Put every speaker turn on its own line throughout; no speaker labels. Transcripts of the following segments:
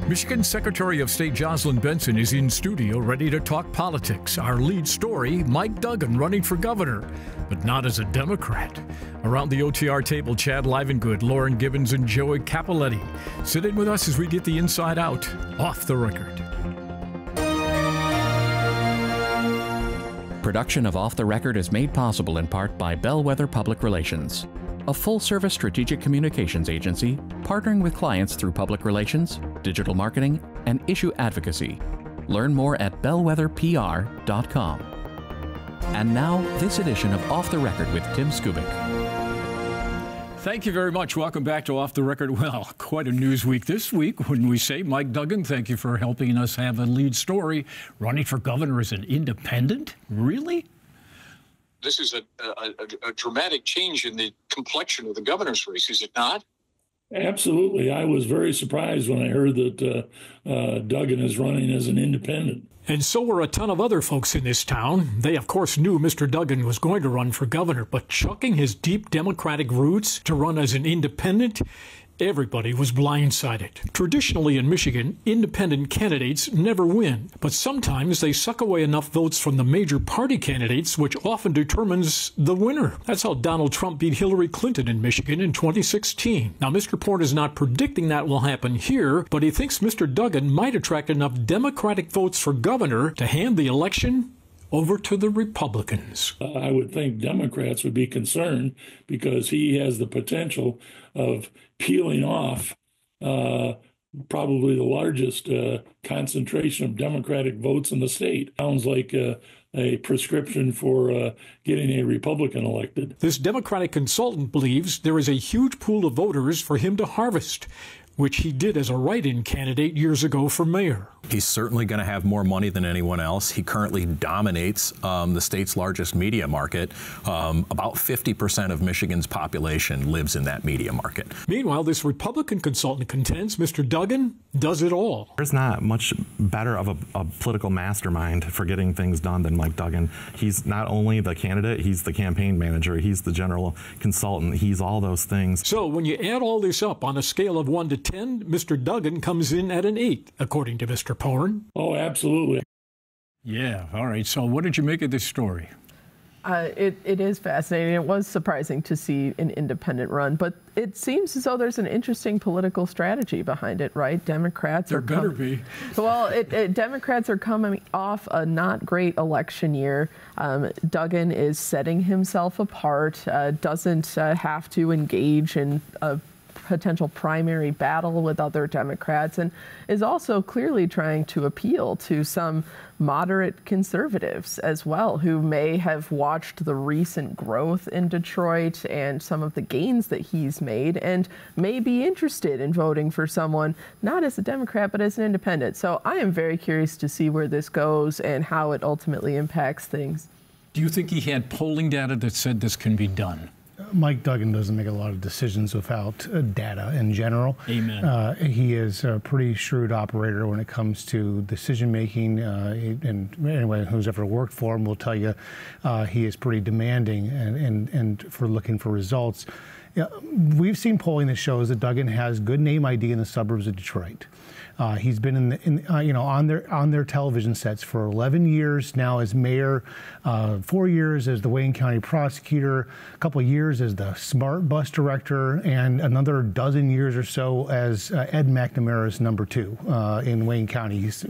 Michigan Secretary of State Jocelyn Benson is in studio ready to talk politics. Our lead story, Mike Duggan running for governor, but not as a Democrat. Around the OTR table, Chad Livengood, Lauren Gibbons, and Joey Capoletti. Sit in with us as we get the inside out, off the record.
Production of Off the Record is made possible in part by Bellwether Public Relations, a full-service strategic communications agency partnering with clients through public relations, digital marketing, and issue advocacy. Learn more at bellwetherpr.com. And now, this edition of Off the Record with Tim Skubic.
Thank you very much. Welcome back to Off the Record. Well, quite a news week this week when we say Mike Duggan, thank you for helping us have a lead story. Running for governor as an independent? Really?
This is a dramatic change in the complexion of the governor's race, is it not?
Absolutely. I was very surprised when I heard that Duggan is running as an independent.
And so were a ton of other folks in this town. They, of course, knew Mr. Duggan was going to run for governor, but chucking his deep Democratic roots to run as an independent, everybody was blindsided. Traditionally in Michigan, independent candidates never win, but sometimes they suck away enough votes from the major party candidates, which often determines the winner. That's how Donald Trump beat Hillary Clinton in Michigan in 2016. Now, Mr. Porn is not predicting that will happen here, but he thinks Mr. Duggan might attract enough Democratic votes for governor to hand the election over to the Republicans.
I would think Democrats would be concerned because he has the potential of peeling off probably the largest concentration of Democratic votes in the state. Sounds like a prescription for getting a Republican elected.
This Democratic consultant believes there is a huge pool of voters for him to harvest, which he did as a write-in candidate years ago for mayor.
He's certainly going to have more money than anyone else. He currently dominates the state's largest media market. About 50% of Michigan's population lives in that media market.
Meanwhile, this Republican consultant contends Mr. Duggan does it all.
There's not much better of a political mastermind for getting things done than Mike Duggan. He's not only the candidate, he's the campaign manager, he's the general consultant, he's all those things.
So when you add all this up on a scale of 1 to 10, Mr. Duggan comes in at an 8, according to Mr. Porn.
Oh, absolutely.
Yeah, all right. So what did you make of this story?
It is fascinating. It was surprising to see an independent run, but it seems as though there's an interesting political strategy behind it, right? Democrats
there better be.
Well, Democrats are coming off a not great election year. Duggan is setting himself apart, doesn't have to engage in a potential primary battle with other Democrats, and is also clearly trying to appeal to some moderate conservatives as well, who may have watched the recent growth in Detroit and some of the gains that he's made and may be interested in voting for someone not as a Democrat but as an independent. So I am very curious to see where this goes and how it ultimately impacts things.
Do you think he had polling data that said this can be done?
Mike Duggan doesn't make a lot of decisions without data in general.
Amen.
He is a pretty shrewd operator when it comes to decision making, and anyone who's ever worked for him will tell you he is pretty demanding and for looking for results. We've seen polling that shows that Duggan has good name ID in the suburbs of Detroit. He's been on their television sets for 11 years now as mayor, 4 years as the Wayne County prosecutor, a couple of years as the Smart Bus director, and another dozen years or so as Ed McNamara's number 2 in Wayne County. He's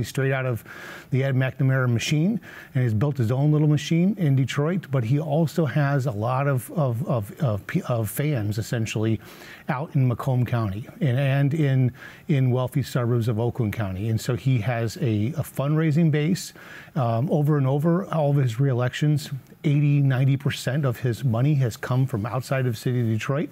straight out of the Ed McNamara machine, and he's built his own little machine in Detroit. But he also has a lot of fans essentially out in Macomb County and in wealthy suburbs of Oakland County. And so he has a fundraising base over and over. All of his re-elections, 80–90% of his money has come from outside of the city of Detroit.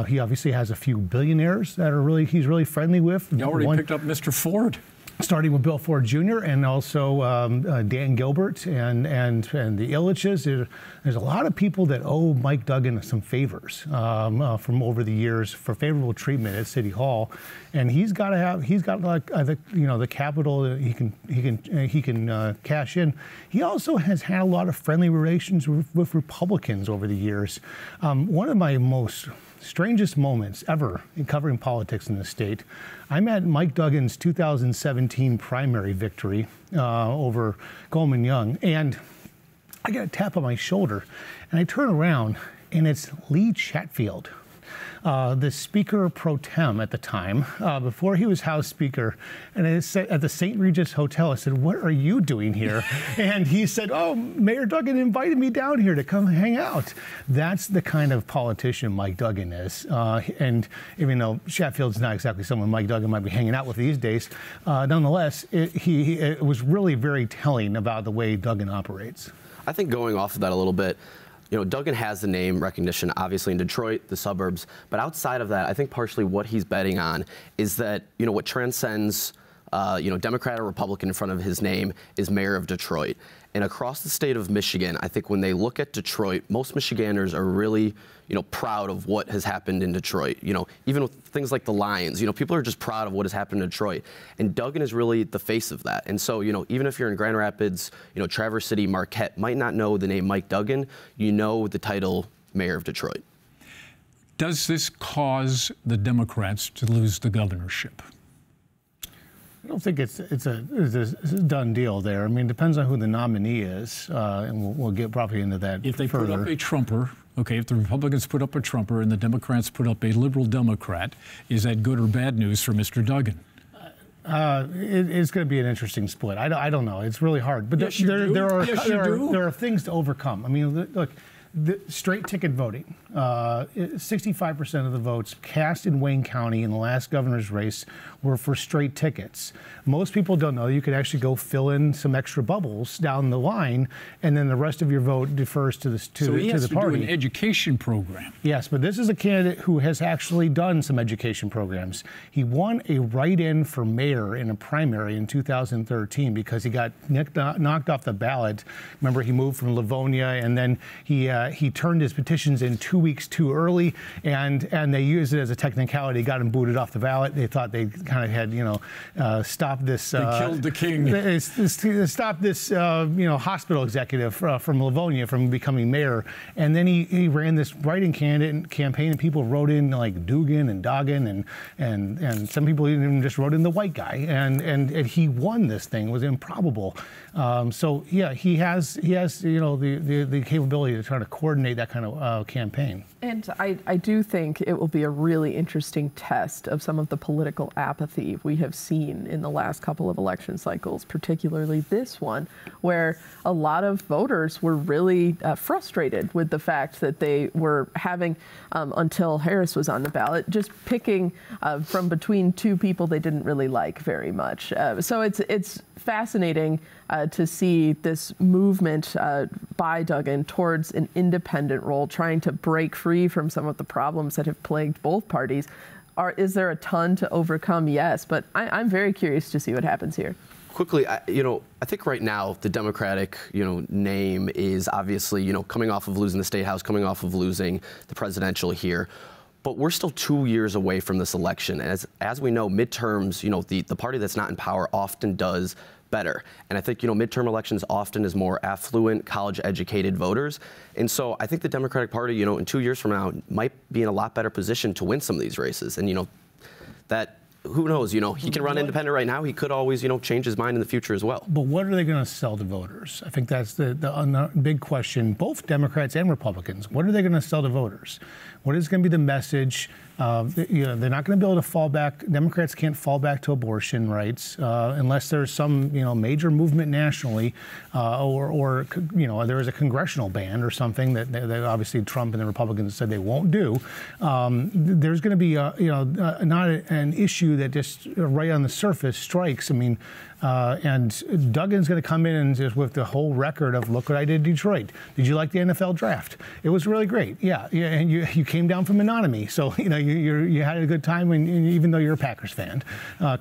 He obviously has a few billionaires that he's really friendly with.
You already picked up Mr. Ford.
Starting with Bill Ford Jr. and also Dan Gilbert and the Illiches. There's a lot of people that owe Mike Duggan some favors from over the years for favorable treatment at City Hall, and he's got the capital that he can cash in. He also has had a lot of friendly relations with Republicans over the years. One of my most strangest moments ever in covering politics in the state. I'm at Mike Duggan's 2017 primary victory over Coleman Young, and I get a tap on my shoulder, and I turn around, and it's Lee Chatfield, the Speaker pro tem at the time, before he was House Speaker. And I said, at the St. Regis Hotel, I said, "What are you doing here?" And he said, "Oh, Mayor Duggan invited me down here to come hang out." That's the kind of politician Mike Duggan is. And even though Chatfield's not exactly someone Mike Duggan might be hanging out with these days, nonetheless, it was really very telling about the way Duggan operates.
I think going off of that a little bit, you know, Duggan has the name recognition, obviously, in Detroit, the suburbs. But outside of that, I think partially what he's betting on is that, you know, what transcends, Democrat or Republican in front of his name is mayor of Detroit. And across the state of Michigan, I think when they look at Detroit, most Michiganders are really, proud of what has happened in Detroit. Even with things like the Lions, people are just proud of what has happened in Detroit. And Duggan is really the face of that. And so, even if you're in Grand Rapids, Traverse City, Marquette, might not know the name Mike Duggan, you know the title mayor of Detroit.
Does this cause the Democrats to lose the governorship?
I don't think it's a done deal there. I mean, it depends on who the nominee is, and we'll get probably into that
If they
further.
put up a Trumper, okay, if the Republicans put up a Trumper and the Democrats put up a liberal Democrat, is that good or bad news for Mr. Duggan?
It's going to be an interesting split. I don't know. It's really hard. But
Yes,
there are things to overcome. I mean, look. The straight ticket voting, 65% of the votes cast in Wayne County in the last governor's race were for straight tickets. Most people don't know you could actually go fill in some extra bubbles down the line, and then the rest of your vote defers to the party.
So he has to do an education program.
Yes, but this is a candidate who has actually done some education programs. He won a write-in for mayor in a primary in 2013 because he got knocked off the ballot. Remember, he moved from Livonia, and then he turned his petitions in 2 weeks too early, and they used it as a technicality, got him booted off the ballot. They thought they kind of had, stopped this.
They killed the king.
Stopped this, hospital executive from Livonia from becoming mayor. And then he ran this write-in campaign, and people wrote in like Dugan and Duggan, and some people even just wrote in the white guy. And he won this thing. It was improbable. So yeah, he has the capability to try to coordinate that kind of campaign.
And I do think it will be a really interesting test of some of the political apathy we have seen in the last couple of election cycles, particularly this one, where a lot of voters were really frustrated with the fact that they were having, until Harris was on the ballot, just picking from between two people they didn't really like very much. So it's fascinating to see this movement by Duggan towards an independent role, trying to break free from some of the problems that have plagued both parties. Is there a ton to overcome? Yes, but I'm very curious to see what happens here.
Quickly, I think right now the Democratic, name is obviously, coming off of losing the State House, coming off of losing the presidential here. But we're still 2 years away from this election. And as we know, midterms, the party that's not in power often does better. And I think, midterm elections often is more affluent, college-educated voters. And so I think the Democratic Party, in 2 years from now, might be in a lot better position to win some of these races. And, that, who knows, he can run independent right now. He could always, change his mind in the future as well.
But what are they going to sell to voters? I think that's the big question. Both Democrats and Republicans, what are they going to sell to voters? What is going to be the message? They're not going to be able to fall back. Democrats can't fall back to abortion rights unless there's some major movement nationally, or there is a congressional ban or something that obviously Trump and the Republicans said they won't do. There's going to be not an issue that just right on the surface strikes. I mean. And Duggan's going to come in and just with the whole record of look what I did in Detroit. Did you like the NFL draft? It was really great. Yeah, and you came down from Menominee, so you had a good time. And even though you're a Packers fan,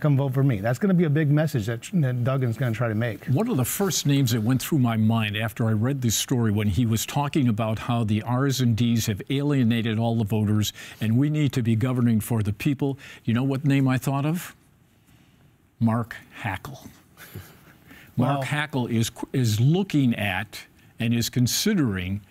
come vote for me. That's going to be a big message that Duggan's going to try to make.
One of the first names that went through my mind after I read this story when he was talking about how the R's and D's have alienated all the voters and we need to be governing for the people. You know what name I thought of? Mark Hackel. Mark Hackel is looking at and is considering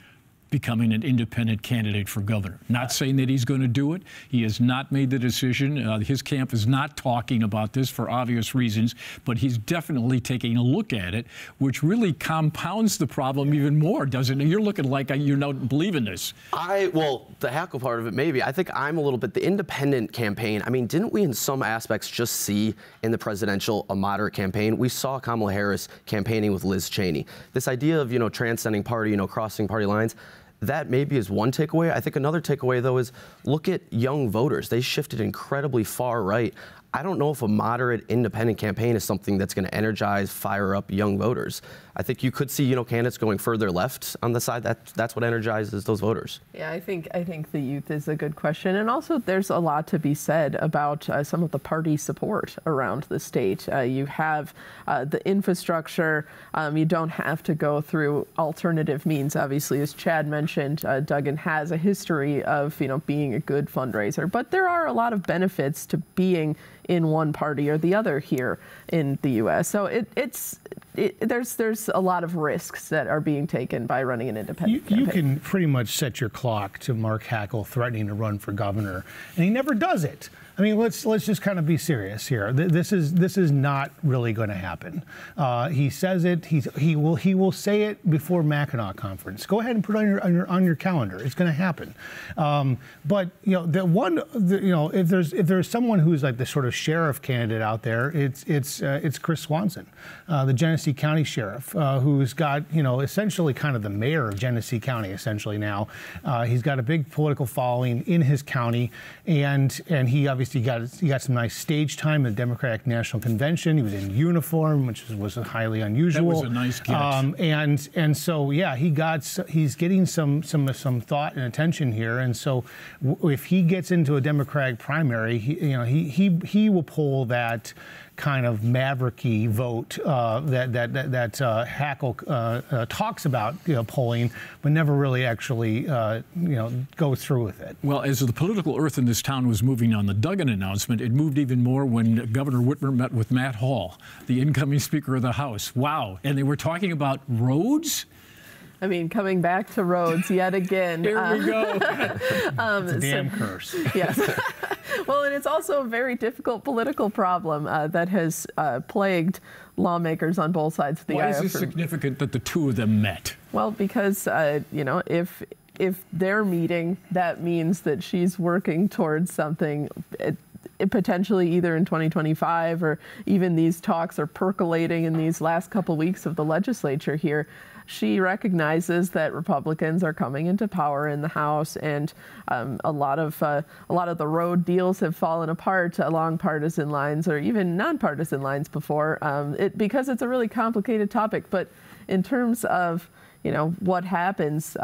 becoming an independent candidate for governor. Not saying that he's going to do it. He has not made the decision. His camp is not talking about this for obvious reasons, but he's definitely taking a look at it, which really compounds the problem even more, doesn't it? You're looking like you don't believe in this.
Well, the Hackle part of it, maybe. I think I'm a little bit the independent campaign. I mean, didn't we in some aspects just see in the presidential a moderate campaign? We saw Kamala Harris campaigning with Liz Cheney. This idea of, transcending party, crossing party lines, that maybe is one takeaway. I think another takeaway, though, is look at young voters. They shifted incredibly far right. I don't know if a moderate independent campaign is something that's going to energize, fire up young voters. I think you could see, candidates going further left on the side. That's what energizes those voters.
Yeah, I think the youth is a good question, and also there's a lot to be said about some of the party support around the state. You have the infrastructure. You don't have to go through alternative means. Obviously, as Chad mentioned, Duggan has a history of being a good fundraiser, but there are a lot of benefits to being in one party or the other here in the U.S. So there's a lot of risks that are being taken by running an independent campaign.
You can pretty much set your clock to Mark Hackle threatening to run for governor, and he never does it. I mean, let's just kind of be serious here. This is not really going to happen. He says it. He will say it before Mackinac Conference. Go ahead and put it on your calendar. It's going to happen. But if there's someone who's like the sort of sheriff candidate out there, it's Chris Swanson, the Genesee County sheriff, who's got essentially kind of the mayor of Genesee County essentially now. He's got a big political following in his county, and he obviously got some nice stage time at the Democratic National Convention. He was in uniform, which was highly unusual.
That was a nice get.
And so yeah, he's getting some thought and attention here. And so if he gets into a Democratic primary, he will pull that kind of mavericky vote that Hackle talks about polling, but never really actually goes through with it.
Well, as the political earth in this town was moving on the Duggan announcement, it moved even more when Governor Whitmer met with Matt Hall, the incoming Speaker of the House. Wow. And they were talking about roads?
I mean, coming back to roads yet again.
Here we go.
It's a damn curse.
Yes. Well, and it's also a very difficult political problem that has plagued lawmakers on both sides of the aisle.
Why is it significant that the two of them met?
Well, because, if they're meeting, that means that she's working towards something potentially either in 2025 or even these talks are percolating in these last couple weeks of the legislature here. She recognizes that Republicans are coming into power in the House, and a lot of the road deals have fallen apart along partisan lines or even nonpartisan lines before, because it's a really complicated topic. But in terms of what happens,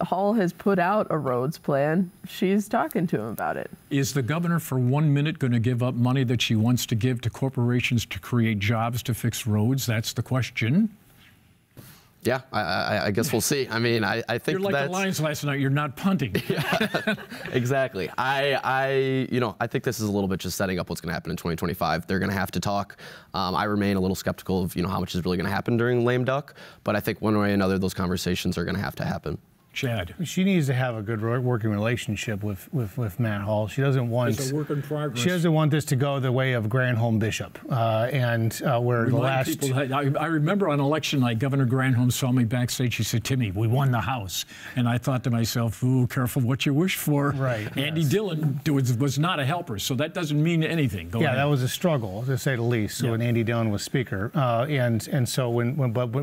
Hall has put out a roads plan. She's talking to him about it.
Is the governor for 1 minute going to give up money that she wants to give to corporations to create jobs to fix roads? That's the question.
Yeah, I guess we'll see. I mean, I think
you're like the Lions last night. You're not punting.
Yeah, exactly. I think this is a little bit just setting up what's going to happen in 2025. They're going to have to talk. I remain a little skeptical of how much is really going to happen during lame duck, but I think one way or another those conversations are going to happen.
Chad.
She needs to have a good working relationship with Matt Hall. She doesn't want.
It's a work in progress.
She doesn't want this to go the way of Granholm Bishop, where the last.
I remember on election night, Governor Granholm saw me backstage. He said, "Timmy, we won the House," and I thought to myself, "Ooh, careful what you wish for."
Right.
Andy Dillon was not a helper, so that doesn't mean anything. Go ahead.
That was a struggle, to say the least. So when Andy Dillon was Speaker, and so when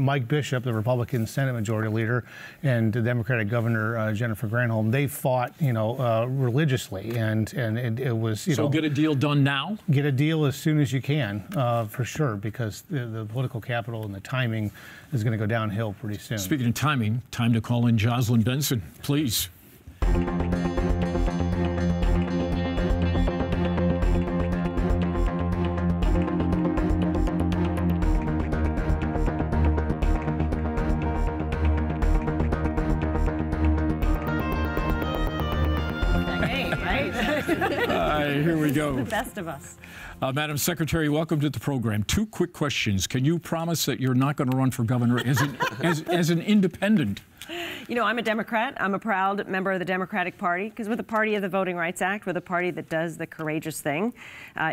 Mike Bishop, the Republican Senate Majority Leader, and the Democratic Governor Jennifer Granholm, they fought, religiously, and it was,
So get a deal done now?
Get a deal as soon as you can, for sure, because the political capital and the timing is going to go downhill pretty soon.
Speaking of timing, time to call in Jocelyn Benson, please. Here we go.
The best of us.
Madam Secretary, welcome to the program. 2 quick questions. Can you promise that you're not going to run for governor as an independent?
You know, I'm a Democrat. I'm a proud member of the Democratic Party because we're the party of the Voting Rights Act. We're the party that does the courageous thing,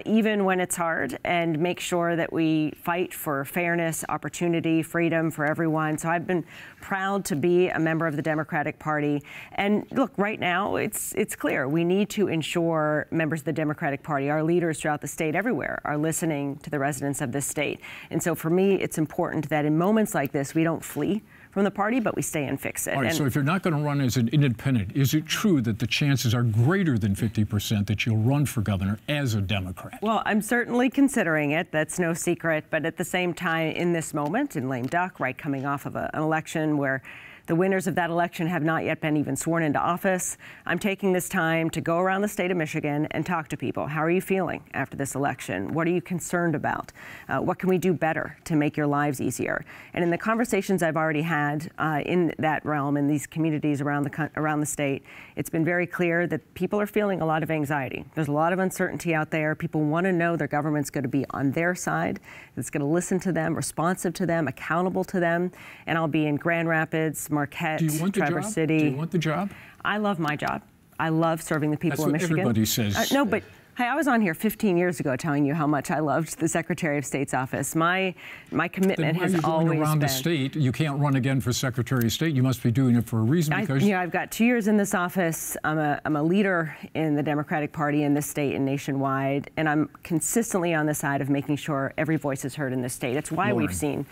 even when it's hard, and make sure that we fight for fairness, opportunity, freedom for everyone. So I've been proud to be a member of the Democratic Party. And look, right now, it's clear we need to ensure members of the Democratic Party, our leaders throughout the state, everywhere, are listening to the residents of this state. And so for me, it's important that in moments like this, we don't flee from the party, but we stay and fix it.
All right, so if you're not going to run as an independent, is it true that the chances are greater than 50% that you'll run for governor as a Democrat?
Well, I'm certainly considering it. That's no secret. But at the same time, in this moment, in lame duck, right, coming off of an election where the winners of that election have not yet been even sworn into office, I'm taking this time to go around the state of Michigan and talk to people. How are you feeling after this election? What are you concerned about? What can we do better to make your lives easier? And in the conversations I've already had in that realm, in these communities around the state, it's been very clear that people are feeling a lot of anxiety. There's a lot of uncertainty out there. People want to know their government's going to be on their side, it's going to listen to them, responsive to them, accountable to them. And I'll be in Grand Rapids, Marquette, Traverse City.
Do you want the job?
I love my job. I love serving the people of Michigan.
Everybody says.
No, but hey, I was on here 15 years ago telling you how much I loved the Secretary of State's office. My commitment has always been.
Then why are you going around the state? You can't run again for Secretary of State. You must be doing it for a reason. Because
I've got 2 years in this office. I'm a leader in the Democratic Party in this state and nationwide, and I'm consistently on the side of making sure every voice is heard in this state. It's why we've seen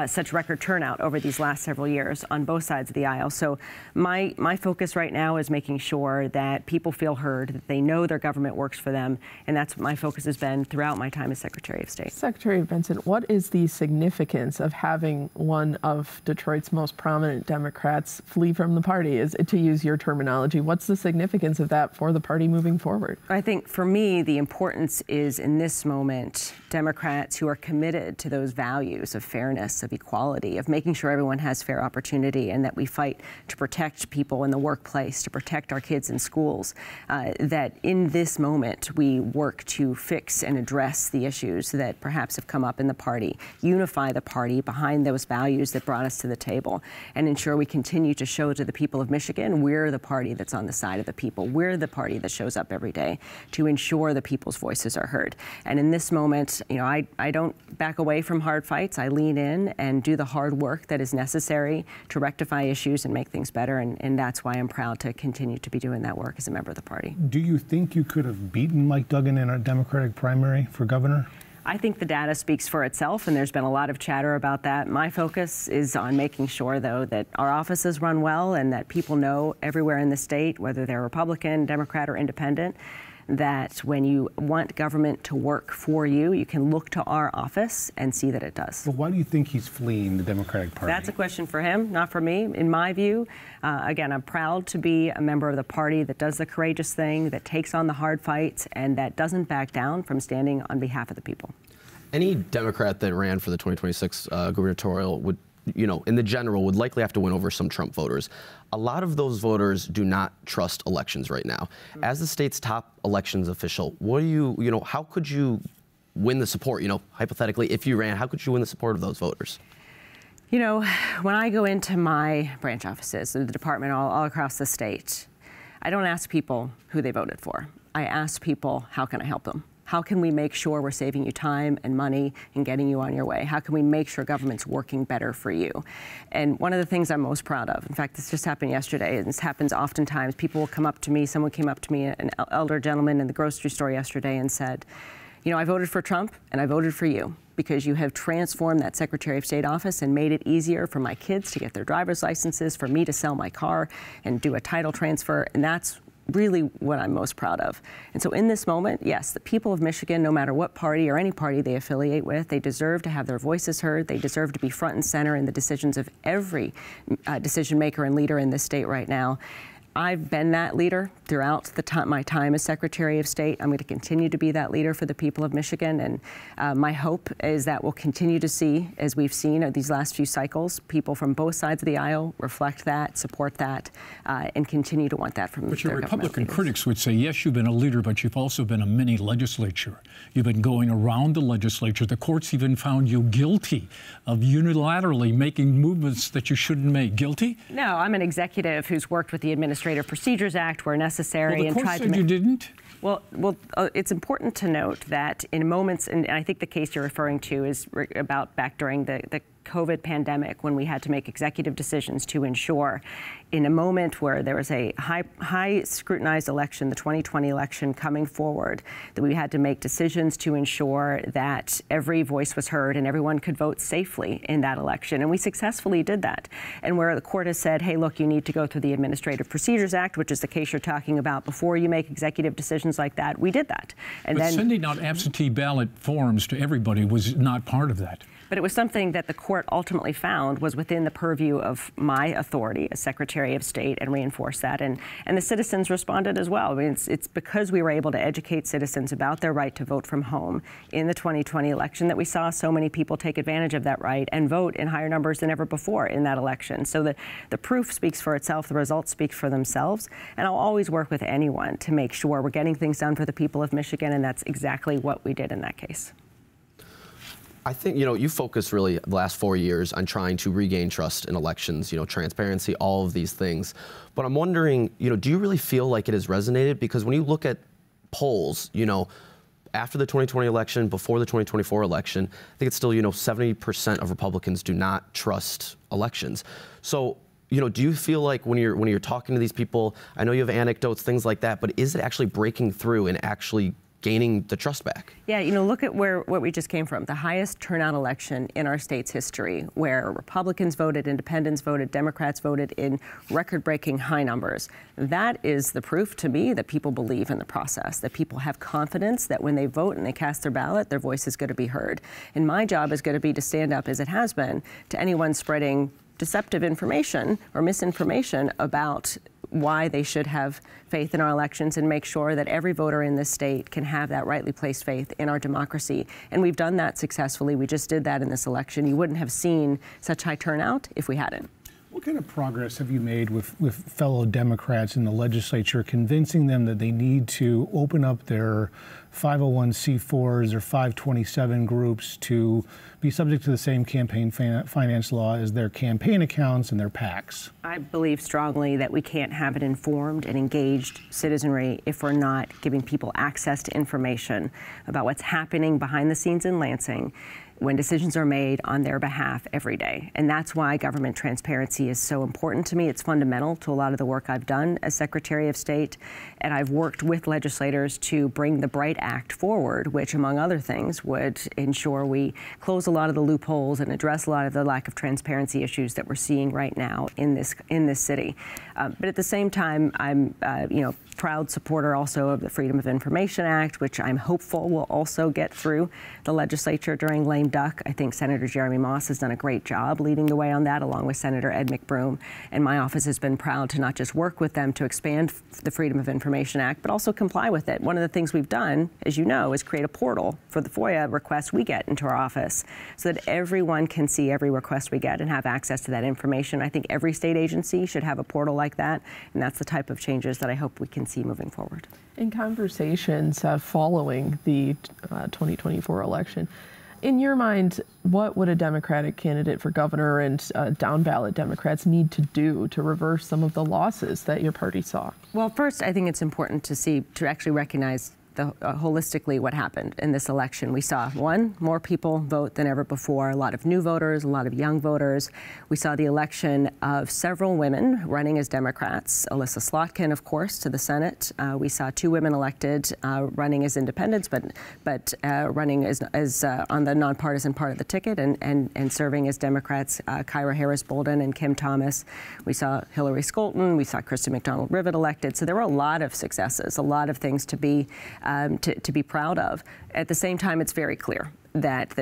such record turnout over these last several years on both sides of the aisle. So my focus right now is making sure that people feel heard, that they know their government works for them. And that's what my focus has been throughout my time as Secretary of State.
Secretary Benson, what is the significance of having one of Detroit's most prominent Democrats flee from the party, to use your terminology? What's the significance of that for the party moving forward?
I think for me, the importance is in this moment, Democrats who are committed to those values of fairness, of equality, of making sure everyone has fair opportunity, and that we fight to protect people in the workplace, to protect our kids in schools, that in this moment we work to fix and address the issues that perhaps have come up in the party, unify the party behind those values that brought us to the table, and ensure we continue to show to the people of Michigan we're the party that's on the side of the people. We're the party that shows up every day to ensure the people's voices are heard. And in this moment, you know, I don't back away from hard fights. I lean in and do the hard work that is necessary to rectify issues and make things better, and that's why I'm proud to continue to be doing that work as a member of the party.
Do you think you could have beaten Mike Duggan in a Democratic primary for governor?
I think the data speaks for itself, and there's been a lot of chatter about that. My focus is on making sure, though, that our offices run well and that people know everywhere in the state, whether they're Republican, Democrat, or Independent, that when you want government to work for you, you can look to our office and see that it does.
But why do you think he's fleeing the Democratic Party?
That's a question for him, not for me. In my view, again, I'm proud to be a member of the party that does the courageous thing, that takes on the hard fights, and that doesn't back down from standing on behalf of the people.
Any Democrat that ran for the 2026 gubernatorial would, you know, in the general, would likely have to win over some Trump voters. A lot of those voters do not trust elections right now. As the state's top elections official, what do you know, how could you win the support, you know, hypothetically, if you ran, how could you win the support of those voters?
You know, when I go into my branch offices, the department all across the state, I don't ask people who they voted for. I ask people, how can I help them? How can we make sure we're saving you time and money and getting you on your way? How can we make sure government's working better for you? And one of the things I'm most proud of, in fact, this just happened yesterday, and this happens oftentimes, people will come up to me, someone came up to me, an elder gentleman in the grocery store yesterday and said, you know, I voted for Trump and I voted for you because you have transformed that Secretary of State office and made it easier for my kids to get their driver's licenses, for me to sell my car and do a title transfer, and that's really what I'm most proud of. And so in this moment, yes, the people of Michigan, no matter what party or any party they affiliate with, they deserve to have their voices heard. They deserve to be front and center in the decisions of every decision maker and leader in this state right now. I've been that leader throughout my time as Secretary of State. I'm going to continue to be that leader for the people of Michigan. And my hope is that we'll continue to see, as we've seen these last few cycles, people from both sides of the aisle reflect that, support that, and continue to want that from
But your
their
Republican critics would say, yes, you've been a leader, but you've also been a mini legislature. You've been going around the legislature. The courts even found you guilty of unilaterally making movements that you shouldn't make. Guilty?
No, I'm an executive who's worked with the Administrative Procedures Act where necessary
and tried to make... you didn't?
Well, it's important to note that in moments, and I think the case you're referring to is about back during the COVID pandemic when we had to make executive decisions to ensure in a moment where there was a high scrutinized election, the 2020 election coming forward, that we had to make decisions to ensure that every voice was heard and everyone could vote safely in that election. And we successfully did that. And where the court has said, hey, look, you need to go through the Administrative Procedures Act, which is the case you're talking about, before you make executive decisions like that, we did that. And
but
then
sending out absentee ballot forms to everybody was not part of that.
But it was something that the court ultimately found was within the purview of my authority as Secretary of State and reinforced that. And the citizens responded as well. I mean, it's because we were able to educate citizens about their right to vote from home in the 2020 election that we saw so many people take advantage of that right and vote in higher numbers than ever before in that election. So the proof speaks for itself. The results speak for themselves. And I'll always work with anyone to make sure we're getting things done for the people of Michigan. And that's exactly what we did in that case.
I think, you focus really the last 4 years on trying to regain trust in elections, transparency, all of these things. But I'm wondering, do you really feel like it has resonated? Because when you look at polls, after the 2020 election, before the 2024 election, I think it's still, 70% of Republicans do not trust elections. So, do you feel like when you're talking to these people, I know you have anecdotes, things like that, but is it actually breaking through and actually gaining the trust back?
Yeah, look at what we just came from. The highest turnout election in our state's history, where Republicans voted, independents voted, Democrats voted in record-breaking high numbers. That is the proof to me that people believe in the process, that people have confidence that when they vote and they cast their ballot, their voice is going to be heard. And my job is going to be to stand up, as it has been, to anyone spreading deceptive information or misinformation about why they should have faith in our elections and make sure that every voter in this state can have that rightly placed faith in our democracy. And we've done that successfully. We just did that in this election. You wouldn't have seen such high turnout if we hadn't.
What kind of progress have you made with fellow Democrats in the legislature, convincing them that they need to open up their 501c4s or 527 groups to be subject to the same campaign finance law as their campaign accounts and their PACs?
I believe strongly that we can't have an informed and engaged citizenry if we're not giving people access to information about what's happening behind the scenes in Lansing when decisions are made on their behalf every day. And that's why government transparency is so important to me. It's fundamental to a lot of the work I've done as Secretary of State. And I've worked with legislators to bring the BRIGHT Act forward, which, among other things, would ensure we close a lot of the loopholes and address a lot of the lack of transparency issues that we're seeing right now in this city. But at the same time, I'm proud supporter also of the Freedom of Information Act, which I'm hopeful will also get through the legislature during lame duck. I think Senator Jeremy Moss has done a great job leading the way on that, along with Senator Ed McBroom. And my office has been proud to not just work with them to expand the Freedom of Information Act, but also comply with it. One of the things we've done, as you know, is create a portal for the FOIA requests we get into our office so that everyone can see every request we get and have access to that information. I think every state agency should have a portal like that, and that's the type of changes that I hope we can see moving forward.
In conversations following the 2024 election, in your mind, what would a Democratic candidate for governor and down-ballot Democrats need to do to reverse some of the losses that your party saw?
Well, first, I think it's important to actually recognize holistically what happened in this election. We saw, one, more people vote than ever before, a lot of new voters, a lot of young voters. We saw the election of several women running as Democrats, Alyssa Slotkin, of course, to the Senate. We saw 2 women elected running as independents, but running as on the nonpartisan part of the ticket and serving as Democrats, Kyra Harris Bolden and Kim Thomas. We saw Hillary Skolton. We saw Kristen McDonald-Rivet elected. So there were a lot of successes, a lot of things to be proud of. At the same time, it's very clear that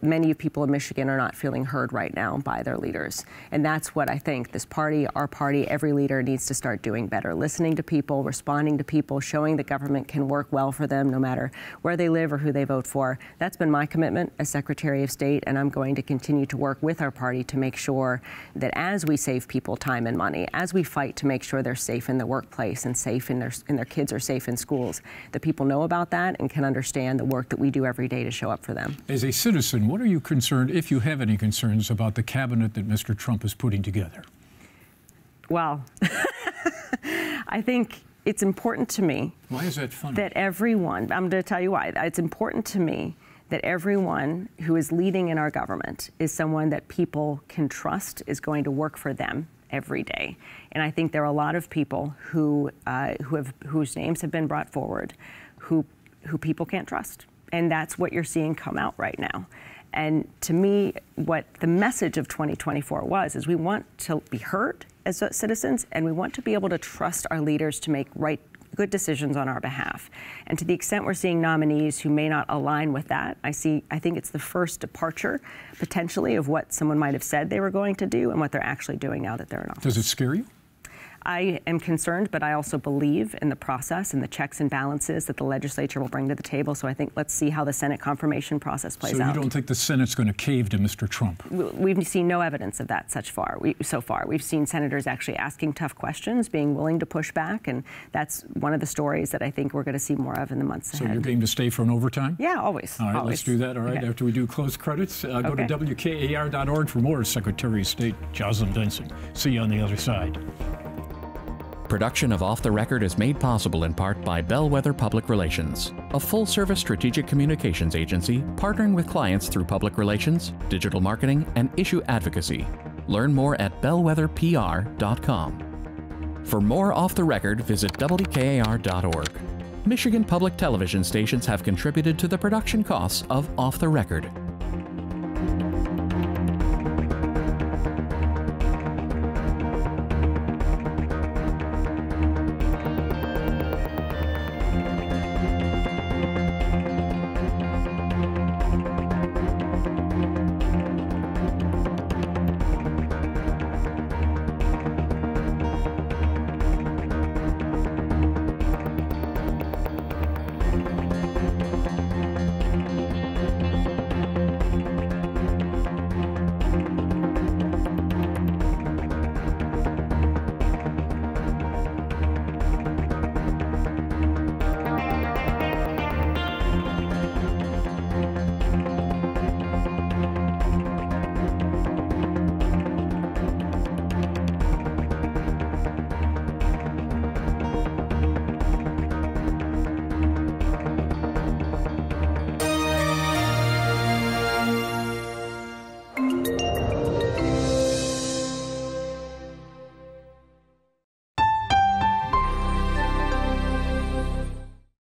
many people in Michigan are not feeling heard right now by their leaders. And that's what I think this party, our party, every leader needs to start doing better. Listening to people, responding to people, showing that government can work well for them no matter where they live or who they vote for. That's been my commitment as Secretary of State, and I'm going to continue to work with our party to make sure that as we save people time and money, as we fight to make sure they're safe in the workplace and safe in their kids are safe in schools, that people know about that and can understand the work that we do every day to show up for them.
As a citizen, what are you concerned, if you have any concerns, about the cabinet that Mr. Trump is putting together?
Well, I think it's important to me.
Why is that funny?
That everyone, I'm going to tell you why. It's important to me that everyone who is leading in our government is someone that people can trust is going to work for them every day. And I think there are a lot of people whose names have been brought forward who people can't trust. And that's what you're seeing come out right now. And to me, what the message of 2024 is we want to be heard as citizens, and we want to be able to trust our leaders to make good decisions on our behalf. And to the extent we're seeing nominees who may not align with that, I think it's the first departure, potentially, of what someone might have said they were going to do and what they're actually doing now that they're in office.
Does it scare you?
I am concerned, but I also believe in the process and the checks and balances that the legislature will bring to the table. So I think let's see how the Senate confirmation process plays out.
So you don't think the Senate's going to cave to Mr. Trump?
We've seen no evidence of that so far. We've seen senators actually asking tough questions, being willing to push back, and that's one of the stories that I think we're going to see more of in the months ahead.
So you're game to stay for an overtime?
Yeah, always.
All right,
always.
Let's do that. All right,
okay.
After we do close credits, go to WKAR.org for more. Secretary of State Jocelyn Benson. See you on the other side.
Production of Off the Record is made possible in part by Bellwether Public Relations, a full-service strategic communications agency partnering with clients through public relations, digital marketing, and issue advocacy. Learn more at bellwetherpr.com. For more Off the Record, visit WKAR.org. Michigan Public Television stations have contributed to the production costs of Off the Record.